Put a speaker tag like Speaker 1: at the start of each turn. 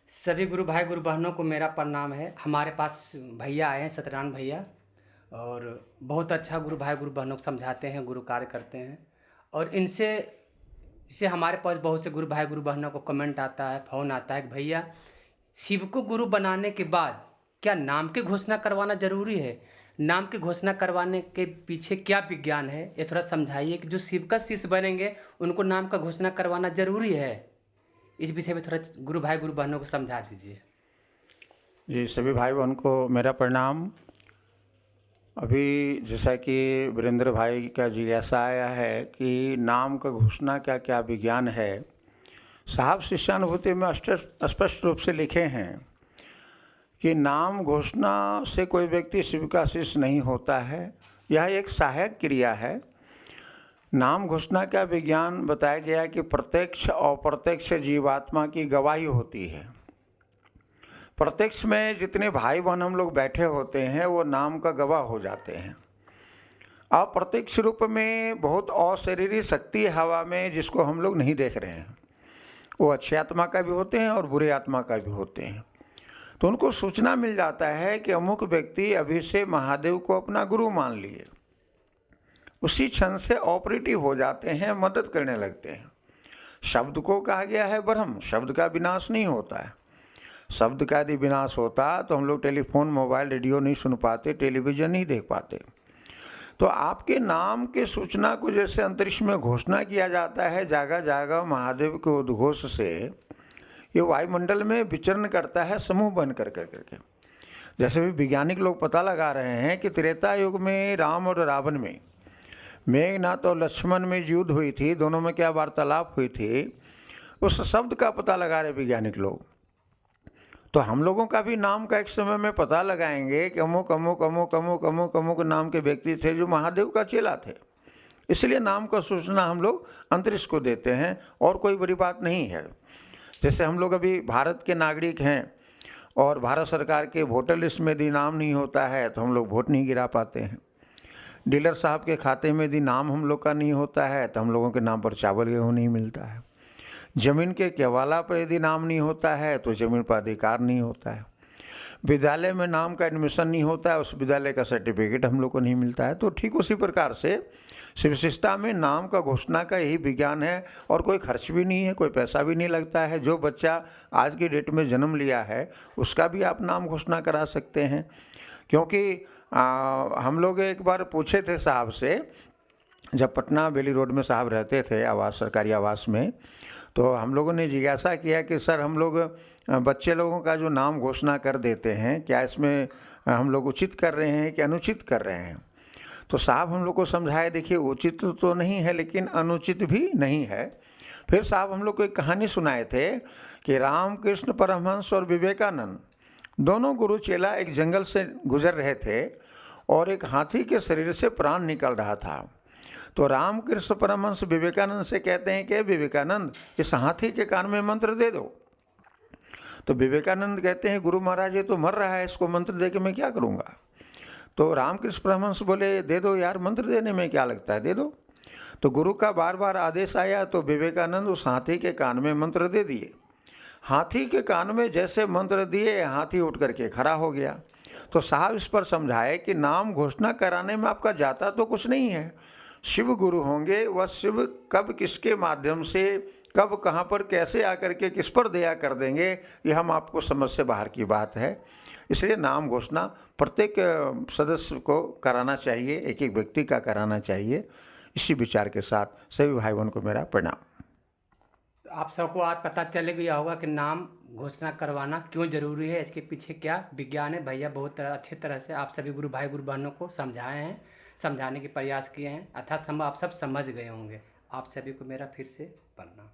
Speaker 1: सभी गुरु भाई गुरु बहनों को मेरा प्रणाम है। हमारे पास भैया आए हैं, सत्यनारायण भैया, और बहुत अच्छा गुरु भाई गुरु बहनों को समझाते हैं, गुरु कार्य करते हैं। और इससे हमारे पास बहुत से गुरु भाई गुरु बहनों को कमेंट आता है, फ़ोन आता है कि भैया शिव को गुरु बनाने के बाद क्या नाम की घोषणा करवाना ज़रूरी है? नाम की घोषणा करवाने के पीछे क्या विज्ञान है, ये थोड़ा समझाइए कि जो शिव का शिष्य बनेंगे उनको नाम का घोषणा करवाना ज़रूरी है। इस विषय में थोड़ा गुरु भाई गुरु बहनों को समझा दीजिए।
Speaker 2: जी, सभी भाई बहन को मेरा प्रणाम। अभी जैसा कि वीरेंद्र भाई का जिज्ञासा आया है कि नाम का घोषणा क्या क्या विज्ञान है, साहब शिष्यानुभूति में स्पष्ट रूप से लिखे हैं कि नाम घोषणा से कोई व्यक्ति शिव का शिष्य नहीं होता है। यह एक सहायक क्रिया है। नाम घोषणा का विज्ञान बताया गया कि प्रत्यक्ष और अप्रत्यक्ष जीवात्मा की गवाही होती है। प्रत्यक्ष में जितने भाई बहन हम लोग बैठे होते हैं वो नाम का गवाह हो जाते हैं। अप्रत्यक्ष रूप में बहुत अशरीरी शक्ति हवा में जिसको हम लोग नहीं देख रहे हैं, वो अच्छी आत्मा का भी होते हैं और बुरे आत्मा का भी होते हैं। तो उनको सूचना मिल जाता है कि अमुक व्यक्ति अभी से महादेव को अपना गुरु मान लिए। उसी क्षण से ऑपरेटिव हो जाते हैं, मदद करने लगते हैं। शब्द को कहा गया है ब्रह्म, शब्द का विनाश नहीं होता है। शब्द का यदि विनाश होता तो हम लोग टेलीफोन, मोबाइल, रेडियो नहीं सुन पाते, टेलीविज़न नहीं देख पाते। तो आपके नाम के सूचना को जैसे अंतरिक्ष में घोषणा किया जाता है, जागा जागा महादेव के उद्घोष से ये वायुमंडल में विचरण करता है, समूह बन करके। जैसे भी वैज्ञानिक लोग पता लगा रहे हैं कि त्रेता युग में राम और रावण में, मेघनाथ और लक्ष्मण में युद्ध हुई थी, दोनों में क्या वार्तालाप हुई थी, उस शब्द का पता लगा रहे वैज्ञानिक लोग। तो हम लोगों का भी नाम का एक समय में पता लगाएंगे कि अमुक अमुक अमुक अमुक अमुक अमुक नाम के व्यक्ति थे जो महादेव का चेला थे। इसलिए नाम का सूचना हम लोग अंतरिक्ष को देते हैं और कोई बड़ी बात नहीं है। जैसे हम लोग अभी भारत के नागरिक हैं और भारत सरकार के वोटर लिस्ट में यदि नाम नहीं होता है तो हम लोग वोट नहीं गिरा पाते हैं। डीलर साहब के खाते में यदि नाम हम लोग का नहीं होता है तो हम लोगों के नाम पर चावल गेहूँ नहीं मिलता है। ज़मीन के केवाला पर यदि नाम नहीं होता है तो ज़मीन पर अधिकार नहीं होता है। विद्यालय में नाम का एडमिशन नहीं होता है, उस विद्यालय का सर्टिफिकेट हम लोग को नहीं मिलता है। तो ठीक उसी प्रकार से शिव विशिष्टता में नाम का घोषणा का यही विज्ञान है और कोई खर्च भी नहीं है, कोई पैसा भी नहीं लगता है। जो बच्चा आज की डेट में जन्म लिया है उसका भी आप नाम घोषणा करा सकते हैं। क्योंकि हम लोग एक बार पूछे थे साहब से, जब पटना बेली रोड में साहब रहते थे आवास, सरकारी आवास में, तो हम लोगों ने जिज्ञासा किया कि सर हम लोग बच्चे लोगों का जो नाम घोषणा कर देते हैं, क्या इसमें हम लोग उचित कर रहे हैं कि अनुचित कर रहे हैं? तो साहब हम लोग को समझाए, देखिए उचित तो नहीं है लेकिन अनुचित भी नहीं है। फिर साहब हम लोग को एक कहानी सुनाए थे कि रामकृष्ण परमहंस और विवेकानंद दोनों गुरु चेला एक जंगल से गुजर रहे थे और एक हाथी के शरीर से प्राण निकल रहा था। तो रामकृष्ण परमहंस विवेकानंद से कहते हैं कि विवेकानंद इस हाथी के कान में मंत्र दे दो। तो विवेकानंद कहते हैं गुरु महाराज ये तो मर रहा है, इसको मंत्र दे के मैं क्या करूँगा? तो रामकृष्ण परमहंस बोले दे दो यार, मंत्र देने में क्या लगता है, दे दो। तो गुरु का बार बार आदेश आया तो विवेकानंद उस हाथी के कान में मंत्र दे दिए। हाथी के कान में जैसे मंत्र दिए हाथी उठ करके खड़ा हो गया। तो साहब इस पर समझाए कि नाम घोषणा कराने में आपका जाता तो कुछ नहीं है। शिव गुरु होंगे, वह शिव कब किसके माध्यम से, कब कहाँ पर कैसे आकर के किस पर दया कर देंगे, ये हम आपको समझ से बाहर की बात है। इसलिए नाम घोषणा प्रत्येक सदस्य को कराना चाहिए, एक एक व्यक्ति का कराना चाहिए। इसी विचार के साथ सभी भाई बहन को मेरा प्रणाम।
Speaker 1: तो आप सबको आज पता चल गया होगा कि नाम घोषणा करवाना क्यों ज़रूरी है, इसके पीछे क्या विज्ञान है। भैया बहुत अच्छे तरह से आप सभी गुरु भाई गुरु बहनों को समझाए हैं, समझाने के प्रयास किए हैं, अर्थात आप सब समझ गए होंगे। आप सभी को मेरा फिर से प्रणाम।